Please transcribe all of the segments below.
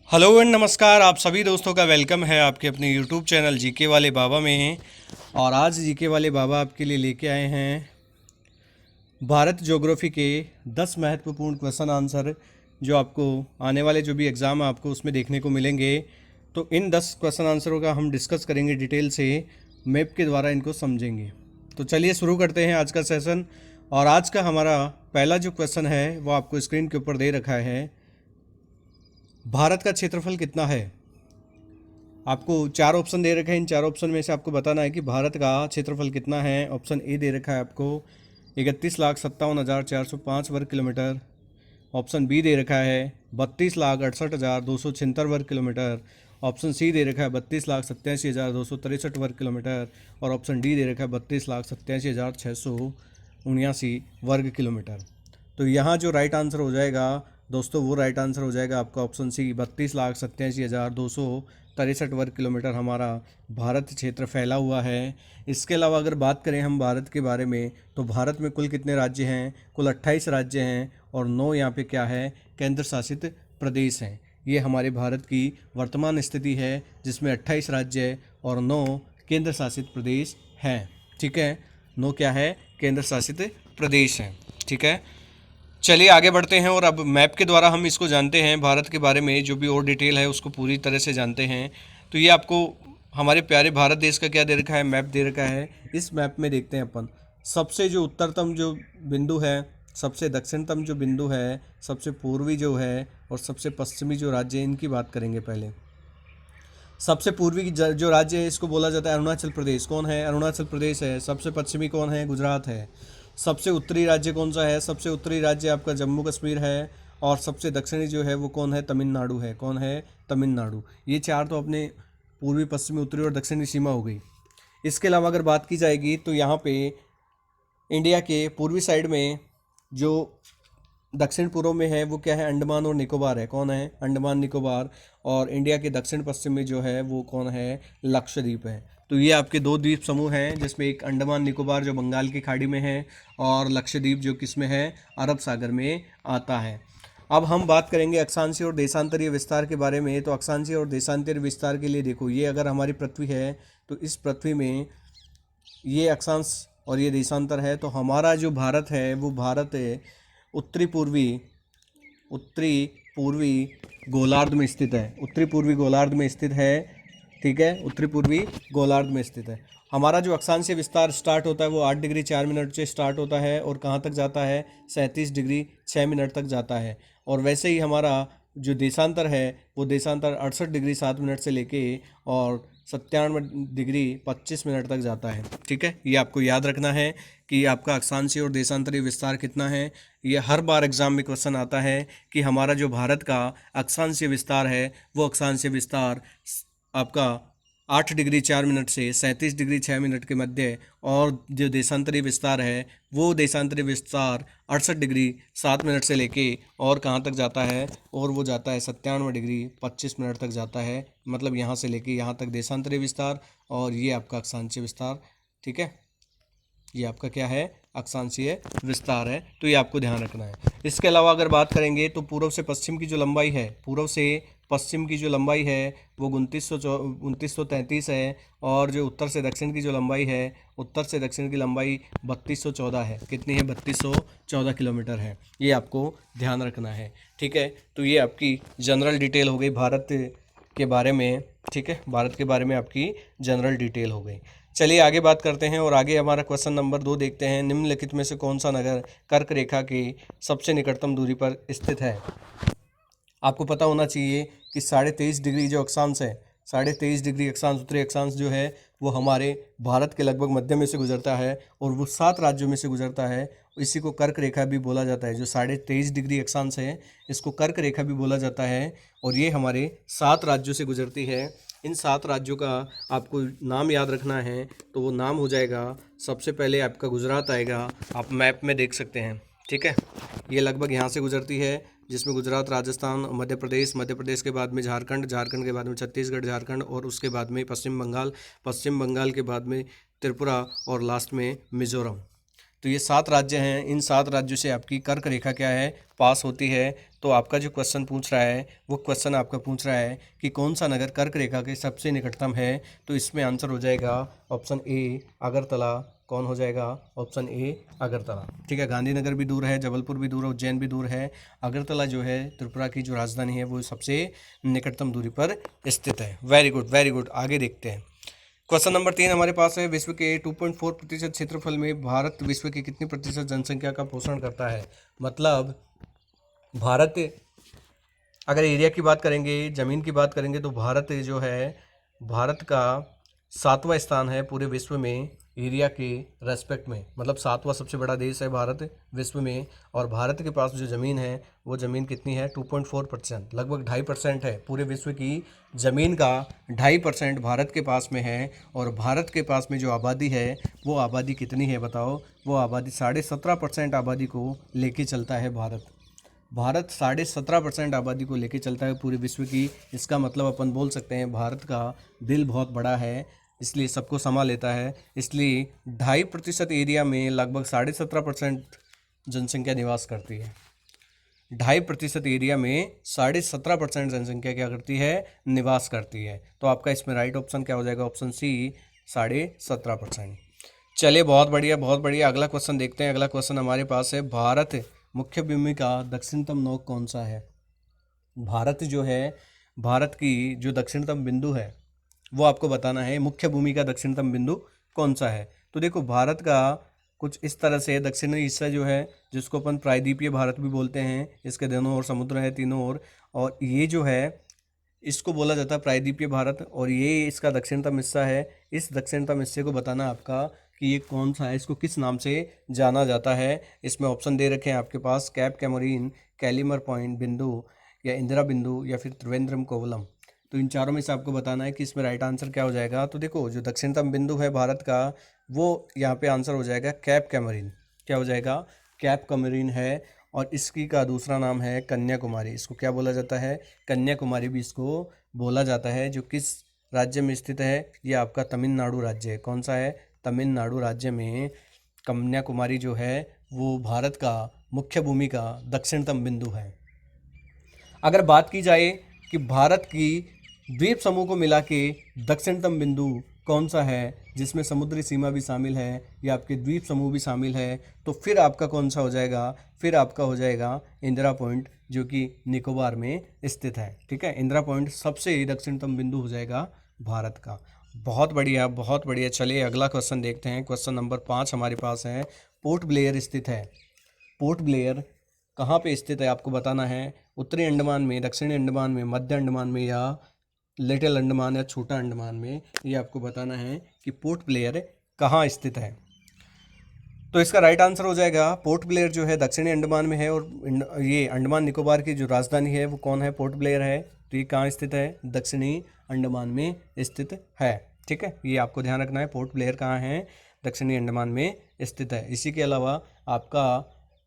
Hello and नमस्कार। आप सभी दोस्तों का वेलकम है आपके अपने यूट्यूब चैनल जीके वाले बाबा में। और आज जीके वाले बाबा आपके लिए लेके आए हैं भारत ज्योग्राफी के 10 महत्वपूर्ण क्वेश्चन आंसर, जो आपको आने वाले जो भी एग्ज़ाम है आपको उसमें देखने को मिलेंगे। तो इन 10 क्वेश्चन आंसरों का हम डिस्कस करेंगे डिटेल से, मैप के द्वारा इनको समझेंगे। तो चलिए शुरू करते हैं आज का सेशन। और आज का हमारा पहला जो क्वेश्चन है वो आपको स्क्रीन के ऊपर दे रखा है। भारत का क्षेत्रफल कितना है? आपको चार ऑप्शन दे रखे हैं। इन चार ऑप्शन में से आपको बताना है कि भारत का क्षेत्रफल कितना है। ऑप्शन ए दे रखा है आपको 31,57,405 वर्ग किलोमीटर। ऑप्शन बी दे रखा है 32,68,276 वर्ग किलोमीटर। ऑप्शन सी दे रखा है 32,87,263 वर्ग किलोमीटर। और ऑप्शन डी दे रखा है 32,87,679 वर्ग किलोमीटर। तो यहाँ जो राइट आंसर हो जाएगा दोस्तों, वो राइट आंसर हो जाएगा आपका ऑप्शन सी 32,87,263 वर्ग किलोमीटर हमारा भारत क्षेत्र फैला हुआ है। इसके अलावा अगर बात करें हम भारत के बारे में, तो भारत में कुल कितने राज्य हैं? कुल 28 राज्य हैं और 9 यहाँ पे क्या है, केंद्र शासित प्रदेश हैं। ये हमारे भारत की वर्तमान स्थिति है, जिसमें 28 राज्य और 9 केंद्र शासित प्रदेश हैं। ठीक है, 9 क्या है, केंद्र शासित प्रदेश हैं। ठीक है, चलिए आगे बढ़ते हैं और अब मैप के द्वारा हम इसको जानते हैं। भारत के बारे में जो भी और डिटेल है उसको पूरी तरह से जानते हैं। तो ये आपको हमारे प्यारे भारत देश का क्या दे रखा है, मैप दे रखा है। इस मैप में देखते हैं अपन, सबसे जो उत्तरतम जो बिंदु है, सबसे दक्षिणतम जो बिंदु है, सबसे पूर्वी जो है और सबसे पश्चिमी जो राज्य है, इनकी बात करेंगे पहले। सबसे पूर्वी जो राज्य है इसको बोला जाता है अरुणाचल प्रदेश। कौन है? अरुणाचल प्रदेश है। सबसे पश्चिमी कौन है? गुजरात है। सबसे उत्तरी राज्य कौन सा है? सबसे उत्तरी राज्य आपका जम्मू कश्मीर है। और सबसे दक्षिणी जो है वो कौन है? तमिलनाडु है। कौन है? तमिलनाडु। ये चार तो अपने पूर्वी, पश्चिमी, उत्तरी और दक्षिणी सीमा हो गई। इसके अलावा अगर बात की जाएगी तो यहाँ पे इंडिया के पूर्वी साइड में जो दक्षिण पूर्व में है वो क्या है? अंडमान और निकोबार है। कौन है? अंडमान निकोबार। और इंडिया के दक्षिण पश्चिम में जो है वो कौन है? लक्षद्वीप है। तो ये आपके दो द्वीप समूह हैं, जिसमें एक अंडमान निकोबार जो बंगाल की खाड़ी में है और लक्षद्वीप जो किस में है? अरब सागर में आता है। अब हम बात करेंगे अक्षांशीय और देशांतरीय विस्तार के बारे में। तो अक्षांशीय और देशांतरीय विस्तार के लिए देखो, ये अगर हमारी पृथ्वी है तो इस पृथ्वी में ये अक्षांश और ये देशांतर है। तो हमारा जो भारत है वो भारत उत्तरी पूर्वी गोलार्ध में स्थित है। उत्तरी पूर्वी गोलार्ध में स्थित है। ठीक है, उत्तरी पूर्वी गोलार्ध में स्थित है। हमारा जो अक्षांशीय विस्तार स्टार्ट होता है वो 8 डिग्री 4 मिनट से स्टार्ट होता है और कहाँ तक जाता है? 37 डिग्री 6 मिनट तक जाता है। और वैसे ही हमारा जो देशांतर है वो देशांतर 68 डिग्री 7 मिनट से लेके और 97 डिग्री 25 मिनट तक जाता है। ठीक है, ये आपको याद रखना है कि आपका अक्षांशीय और देशांतरीय विस्तार कितना है। ये हर बार एग्जाम में क्वेश्चन आता है कि हमारा जो भारत का अक्षांशीय विस्तार है वो अक्षांशीय विस्तार आपका 8 डिग्री 4 मिनट से 37 डिग्री 6 मिनट के मध्य, और जो देशांतरीय विस्तार है वो देशांतरीय विस्तार 68 डिग्री 7 मिनट से लेके और कहाँ तक जाता है? और वो जाता है 97 डिग्री 25 मिनट तक जाता है। मतलब यहाँ से लेके यहाँ तक देशांतरीय विस्तार, और ये आपका अक्षांशीय विस्तार। ठीक है, ये आपका क्या है? अक्षांशीय विस्तार है। तो ये आपको ध्यान रखना है। इसके अलावा अगर बात करेंगे तो पूर्व से पश्चिम की जो लंबाई है, पूर्व से पश्चिम की जो लंबाई है वो 2933 है। और जो उत्तर से दक्षिण की जो लंबाई है, उत्तर से दक्षिण की लंबाई 3214 है। कितनी है? 3214 किलोमीटर है। ये आपको ध्यान रखना है। ठीक है, तो ये आपकी जनरल डिटेल हो गई भारत के बारे में। ठीक है, भारत के बारे में आपकी जनरल डिटेल हो गई। चलिए आगे बात करते हैं और आगे हमारा क्वेश्चन नंबर 2 देखते हैं। निम्नलिखित में से कौन सा नगर कर्क रेखा की सबसे निकटतम दूरी पर स्थित है? आपको पता होना चाहिए कि 23.5 डिग्री जो अक्षांश है, 23.5 डिग्री अक्षांश, उत्तरी अक्षांश जो है वो हमारे भारत के लगभग मध्य में से गुजरता है और वो 7 राज्यों में से गुजरता है। इसी को कर्क रेखा भी बोला जाता है। जो 23.5 डिग्री अक्षांश है इसको कर्क रेखा भी बोला जाता है और ये हमारे 7 राज्यों से गुजरती है। इन 7 राज्यों का आपको नाम याद रखना है। तो वो नाम हो जाएगा, सबसे पहले आपका गुजरात आएगा, आप मैप में देख सकते हैं। ठीक है, ये लगभग यहाँ से गुजरती है, जिसमें गुजरात, राजस्थान, मध्य प्रदेश, मध्य प्रदेश के बाद में झारखंड, झारखंड के बाद में छत्तीसगढ़, झारखंड, और उसके बाद में पश्चिम बंगाल, पश्चिम बंगाल के बाद में त्रिपुरा और लास्ट में मिजोरम। तो ये 7 राज्य हैं, इन 7 राज्यों से आपकी कर्क रेखा क्या है, पास होती है। तो आपका जो क्वेश्चन पूछ रहा है वो क्वेश्चन आपका पूछ रहा है कि कौन सा नगर कर्क रेखा के सबसे निकटतम है। तो इसमें आंसर हो जाएगा ऑप्शन ए अगरतला। कौन हो जाएगा, ऑप्शन ए अगरतला। ठीक है, गांधीनगर भी दूर है, जबलपुर भी दूर है, उज्जैन भी दूर है। अगरतला जो है त्रिपुरा की जो राजधानी है वो सबसे निकटतम दूरी पर स्थित है। वेरी गुड वेरी गुड, आगे देखते हैं। क्वेश्चन नंबर 3 हमारे पास है, विश्व के 2.4% क्षेत्रफल में भारत विश्व की कितनी प्रतिशत जनसंख्या का पोषण करता है। मतलब भारत, अगर एरिया की बात करेंगे, ज़मीन की बात करेंगे, तो भारत जो है, भारत का 7वां स्थान है पूरे विश्व में एरिया के रेस्पेक्ट में। मतलब 7वां सबसे बड़ा देश है भारत विश्व में। और भारत के पास जो ज़मीन है वो ज़मीन कितनी है, 2.4%, लगभग 2.5% है। पूरे विश्व की ज़मीन का 2.5% भारत के पास में है। और भारत के पास में जो आबादी है वो आबादी कितनी है बताओ, वो आबादी 17.5% आबादी को लेके चलता है भारत। भारत 17.5% आबादी को लेके चलता है पूरे विश्व की। इसका मतलब अपन बोल सकते हैं भारत का दिल बहुत बड़ा है, इसलिए सबको समा लेता है। इसलिए 2.5% एरिया में लगभग 17.5% जनसंख्या निवास करती है। 2.5% एरिया में 17.5% जनसंख्या क्या करती है, निवास करती है। तो आपका इसमें राइट ऑप्शन क्या हो जाएगा, ऑप्शन सी 17.5%। चलिए, बहुत बढ़िया बहुत बढ़िया। अगला क्वेश्चन देखते हैं। अगला क्वेश्चन हमारे पास है, भारत मुख्य भूमि का दक्षिणतम नोक कौन सा है। भारत जो है, भारत की जो दक्षिणतम बिंदु है वो आपको बताना है। मुख्य भूमि का दक्षिणतम बिंदु कौन सा है। तो देखो, भारत का कुछ इस तरह से दक्षिणी हिस्सा जो है, जिसको अपन प्रायद्वीपीय भारत भी बोलते हैं, इसके दोनों ओर समुद्र है, तीनों ओर, और ये जो है इसको बोला जाता है प्रायद्वीपीय भारत, और ये इसका दक्षिणतम हिस्सा है। इस दक्षिणतम हिस्से को बताना आपका कि ये कौन सा है, इसको किस नाम से जाना जाता है। इसमें ऑप्शन दे रखे हैं आपके पास, कैप कैमोरीन, कैलिमर पॉइंट बिंदु, या इंदिरा बिंदु, या फिर त्रिवेंद्रम कोवलम। तो इन चारों में से आपको बताना है कि इसमें राइट आंसर क्या हो जाएगा। तो देखो, जो दक्षिणतम बिंदु है भारत का, वो यहाँ पे आंसर हो जाएगा कैप कैमरीन। क्या हो जाएगा, कैप कैमरीन है। और इसकी का दूसरा नाम है कन्याकुमारी। इसको क्या बोला जाता है, कन्याकुमारी भी इसको बोला जाता है। जो किस राज्य में स्थित है, ये आपका तमिलनाडु राज्य है। कौन सा है, तमिलनाडु राज्य में कन्याकुमारी जो है वो भारत का मुख्य भूमि का दक्षिणतम बिंदु है। अगर बात की जाए कि भारत की द्वीप समूह को मिला के दक्षिणतम बिंदु कौन सा है, जिसमें समुद्री सीमा भी शामिल है या आपके द्वीप समूह भी शामिल है, तो फिर आपका कौन सा हो जाएगा, फिर आपका हो जाएगा इंदिरा पॉइंट, जो कि निकोबार में स्थित है। ठीक है, इंदिरा पॉइंट सबसे दक्षिणतम बिंदु हो जाएगा भारत का। बहुत बढ़िया बहुत बढ़िया। चलिए, अगला क्वेश्चन देखते हैं। क्वेश्चन नंबर 5 हमारे पास है, पोर्ट ब्लेयर स्थित है। पोर्ट ब्लेयर कहाँ पे स्थित है आपको बताना है। उत्तरी अंडमान में, दक्षिणी अंडमान में, मध्य अंडमान में, या लिटिल अंडमान या छोटा अंडमान में, ये आपको बताना है कि पोर्ट ब्लेयर कहाँ स्थित है। तो इसका राइट आंसर हो जाएगा, पोर्ट ब्लेयर जो है दक्षिणी अंडमान में है। और ये अंडमान निकोबार की जो राजधानी है वो कौन है, पोर्ट ब्लेयर है। तो ये कहाँ स्थित है, दक्षिणी अंडमान में स्थित है। ठीक है, ये आपको ध्यान रखना है, पोर्ट ब्लेयर कहाँ है, दक्षिणी अंडमान में स्थित है। इसी के अलावा आपका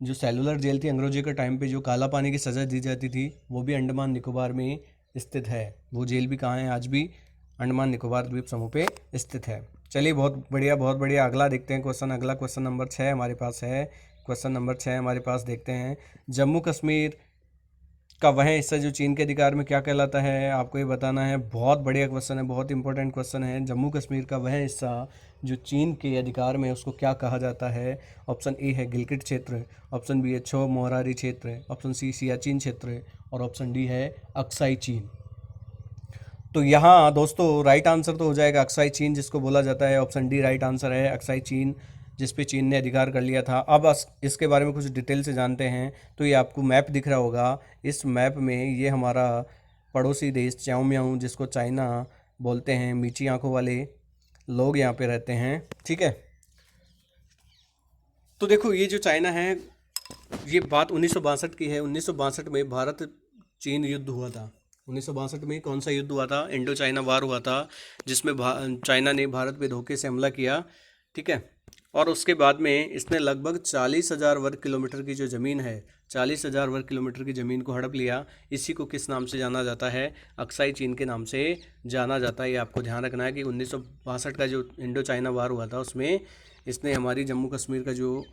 जो सेलुलर जेल थी अंग्रेजों के टाइम पे, जो काला पानी की सज़ा दी जाती थी, वो भी अंडमान निकोबार में स्थित है। वो जेल भी कहाँ है, आज भी अंडमान निकोबार द्वीप समूह पे स्थित है। चलिए, बहुत बढ़िया बहुत बढ़िया। अगला देखते हैं क्वेश्चन। अगला क्वेश्चन नंबर 6 हमारे पास है। क्वेश्चन नंबर 6 हमारे पास देखते हैं, जम्मू कश्मीर का वह हिस्सा जो चीन के अधिकार में क्या कहलाता है, आपको ये बताना है। बहुत बढ़िया क्वेश्चन है, बहुत इंपॉर्टेंट क्वेश्चन है। जम्मू कश्मीर का वह हिस्सा जो चीन के अधिकार में, उसको क्या कहा जाता है। ऑप्शन ए है गिलगिट क्षेत्र, ऑप्शन बी है छो मोरारी क्षेत्र, ऑप्शन सी सियाचिन क्षेत्र, और ऑप्शन डी है अक्साई चीन। तो यहाँ दोस्तों राइट आंसर तो हो जाएगा अक्साई चीन, जिसको बोला जाता है। ऑप्शन डी राइट आंसर है, अक्साई चीन, जिस पे चीन ने अधिकार कर लिया था। अब इसके बारे में कुछ डिटेल से जानते हैं। तो ये आपको मैप दिख रहा होगा। इस मैप में ये हमारा पड़ोसी देश च्याओमियाओ, जिसको चाइना बोलते हैं, मीठी आंखों वाले लोग यहाँ पे रहते हैं। ठीक है, तो देखो, ये जो चाइना है, ये बात 1962 की है। 1962 में भारत चीन युद्ध हुआ था। 1962 में कौन सा युद्ध हुआ था, इंडो चाइना वार हुआ था, जिसमें चाइना ने भारत पे धोखे से हमला किया। ठीक है, और उसके बाद में इसने लगभग 40,000 वर्ग किलोमीटर की जो ज़मीन है, 40,000 वर्ग किलोमीटर की ज़मीन को हड़प लिया। इसी को किस नाम से जाना जाता है, अक्साई चीन के नाम से जाना जाता है। ये आपको ध्यान रखना है कि 1962 का जो इंडो चाइना वार हुआ था, उसमें इसने हमारी जम्मू कश्मीर का जो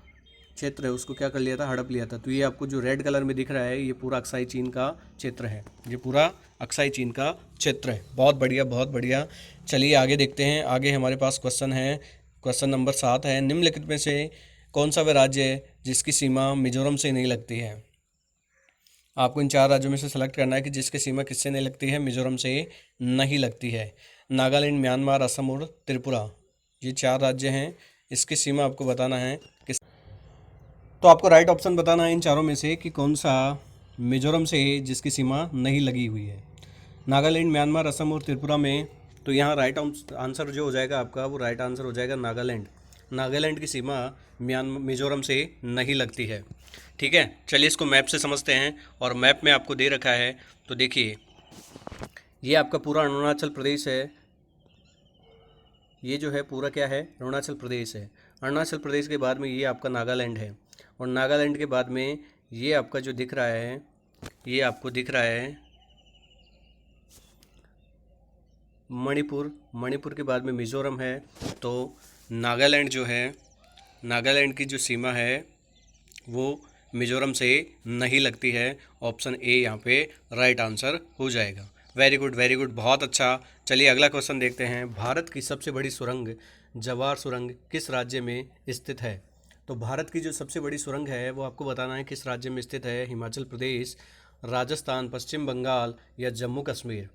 क्षेत्र है उसको क्या कर लिया था, हड़प लिया था। तो ये आपको जो रेड कलर में दिख रहा है ये पूरा अक्साई चीन का क्षेत्र है, ये पूरा अक्साई चीन का क्षेत्र है। बहुत बढ़िया बहुत बढ़िया। चलिए आगे देखते हैं। आगे हमारे पास क्वेश्चन है, क्वेश्चन नंबर 7 है, निम्नलिखित में से कौन सा वह राज्य है जिसकी सीमा मिजोरम से नहीं लगती है। आपको इन 4 राज्यों में से सेलेक्ट करना है कि जिसकी सीमा किससे नहीं लगती है, मिजोरम से नहीं लगती है। नागालैंड, म्यांमार, असम और त्रिपुरा, ये 4 राज्य हैं, इसकी सीमा आपको बताना है किस। तो आपको राइट ऑप्शन बताना है इन चारों में से कि कौन सा मिजोरम से जिसकी सीमा नहीं लगी हुई है। नागालैंड, म्यांमार, असम और त्रिपुरा में, तो यहाँ राइट आंसर जो हो जाएगा आपका, वो राइट आंसर हो जाएगा नागालैंड। नागालैंड की सीमा मिजोरम से नहीं लगती है। ठीक है, चलिए इसको मैप से समझते हैं। और मैप में आपको दे रखा है, तो देखिए ये आपका पूरा अरुणाचल प्रदेश है। ये जो है पूरा क्या है, अरुणाचल प्रदेश है। अरुणाचल प्रदेश के बाद में ये आपका नागालैंड है, और नागालैंड के बाद में ये आपका जो दिख रहा है, ये आपको दिख रहा है मणिपुर। मणिपुर के बाद में मिज़ोरम है। तो नागालैंड जो है, नागालैंड की जो सीमा है वो मिज़ोरम से नहीं लगती है। ऑप्शन ए यहाँ पे राइट आंसर हो जाएगा। वेरी गुड वेरी गुड, बहुत अच्छा। चलिए अगला क्वेश्चन देखते हैं। भारत की सबसे बड़ी सुरंग जवार सुरंग किस राज्य में स्थित है। तो भारत की जो सबसे बड़ी सुरंग है वो आपको बताना है किस राज्य में स्थित है। हिमाचल प्रदेश, राजस्थान, पश्चिम बंगाल या जम्मू कश्मीर।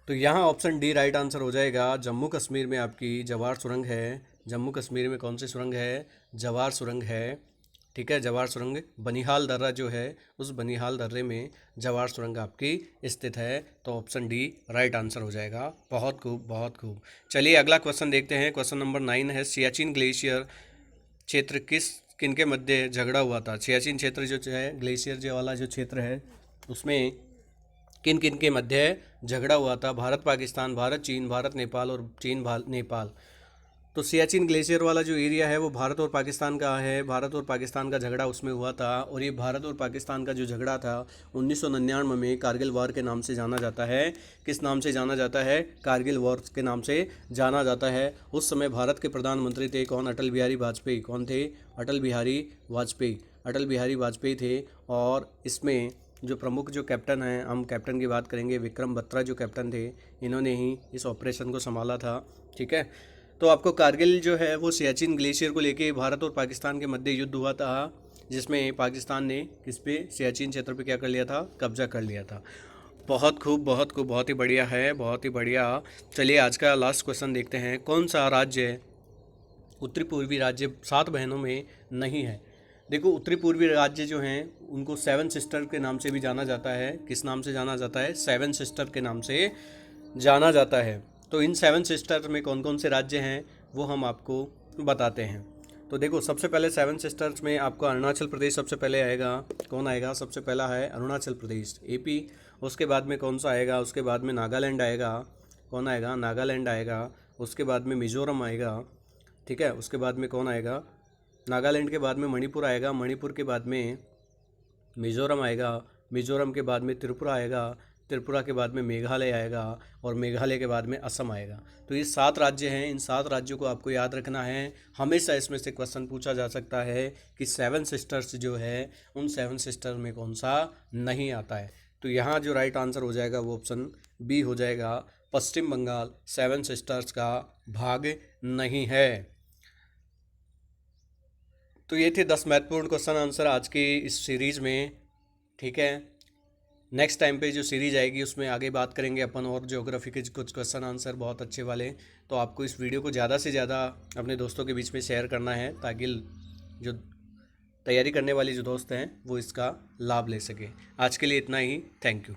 तो यहाँ ऑप्शन डी राइट आंसर हो जाएगा। जम्मू कश्मीर में आपकी जवार सुरंग है। जम्मू कश्मीर में कौन सी सुरंग है, जवार सुरंग है। ठीक है, जवार सुरंग, बनिहाल दर्रा जो है उस बनिहाल दर्रे में जवार सुरंग आपकी स्थित है। तो ऑप्शन डी राइट आंसर हो जाएगा। बहुत खूब बहुत खूब। चलिए अगला क्वेश्चन देखते हैं। क्वेश्चन नंबर 9 है, सियाचिन ग्लेशियर क्षेत्र किनके मध्य झगड़ा हुआ था। सियाचिन क्षेत्र जो है, ग्लेशियर जो वाला जो क्षेत्र है, उसमें किन किन के मध्य झगड़ा हुआ था। भारत पाकिस्तान, भारत चीन, भारत नेपाल और चीन नेपाल। तो सियाचिन ग्लेशियर वाला जो एरिया है वो भारत और पाकिस्तान का है। भारत और पाकिस्तान का झगड़ा उसमें हुआ था, और ये भारत और पाकिस्तान का जो झगड़ा था 1999 में कारगिल वॉर के नाम से जाना जाता है। किस नाम से जाना जाता है, कारगिल वॉर के नाम से जाना जाता है। उस समय भारत के प्रधानमंत्री थे कौन, अटल बिहारी वाजपेयी। कौन थे, अटल बिहारी वाजपेयी। अटल बिहारी वाजपेयी थे। और इसमें जो प्रमुख जो कैप्टन हैं, हम कैप्टन की बात करेंगे, विक्रम बत्रा जो कैप्टन थे, इन्होंने ही इस ऑपरेशन को संभाला था। ठीक है, तो आपको कारगिल जो है वो सियाचिन ग्लेशियर को लेके भारत और पाकिस्तान के मध्य युद्ध हुआ था, जिसमें पाकिस्तान ने किस पे, सियाचिन क्षेत्र पे क्या कर लिया था, कब्जा कर लिया था। बहुत खूब बहुत खूब, बहुत ही बढ़िया है, बहुत ही बढ़िया। चलिए आज का लास्ट क्वेश्चन देखते हैं। कौन सा राज्य उत्तरी पूर्वी राज्य 7 बहनों में नहीं है। देखो उत्तरी पूर्वी राज्य जो हैं उनको 7 सिस्टर के नाम से भी जाना जाता है। किस नाम से जाना जाता है, 7 सिस्टर के नाम से जाना जाता है। तो इन 7 सिस्टर में कौन कौन से राज्य हैं वो हम आपको बताते हैं। तो देखो सबसे पहले 7 सिस्टर्स में आपको अरुणाचल प्रदेश सबसे पहले आएगा। कौन आएगा, सबसे पहला है अरुणाचल प्रदेश, एपी। उसके बाद में कौन सा आएगा, उसके बाद में नागालैंड आएगा। कौन आएगा, नागालैंड आएगा। उसके बाद में मिजोरम आएगा। ठीक है, उसके बाद में कौन आएगा, नागालैंड के बाद में मणिपुर आएगा। मणिपुर के बाद में मिजोरम आएगा। मिजोरम के बाद में त्रिपुरा आएगा। त्रिपुरा के बाद में मेघालय आएगा, और मेघालय के बाद में असम आएगा। तो ये 7 राज्य हैं। इन 7 राज्यों को आपको याद रखना है। हमेशा इसमें से क्वेश्चन पूछा जा सकता है कि 7 सिस्टर्स जो है उन 7 सिस्टर में कौन सा नहीं आता है। तो यहाँ जो राइट आंसर हो जाएगा वो ऑप्शन बी हो जाएगा। पश्चिम बंगाल 7 सिस्टर्स का भाग नहीं है। तो ये थे 10 महत्वपूर्ण क्वेश्चन आंसर आज की इस सीरीज़ में। ठीक है, नेक्स्ट टाइम पे जो सीरीज आएगी उसमें आगे बात करेंगे अपन और ज्योग्राफी के कुछ क्वेश्चन आंसर बहुत अच्छे वाले। तो आपको इस वीडियो को ज़्यादा से ज़्यादा अपने दोस्तों के बीच में शेयर करना है, ताकि जो तैयारी करने वाली जो दोस्त हैं वो इसका लाभ ले सके। आज के लिए इतना ही, थैंक यू।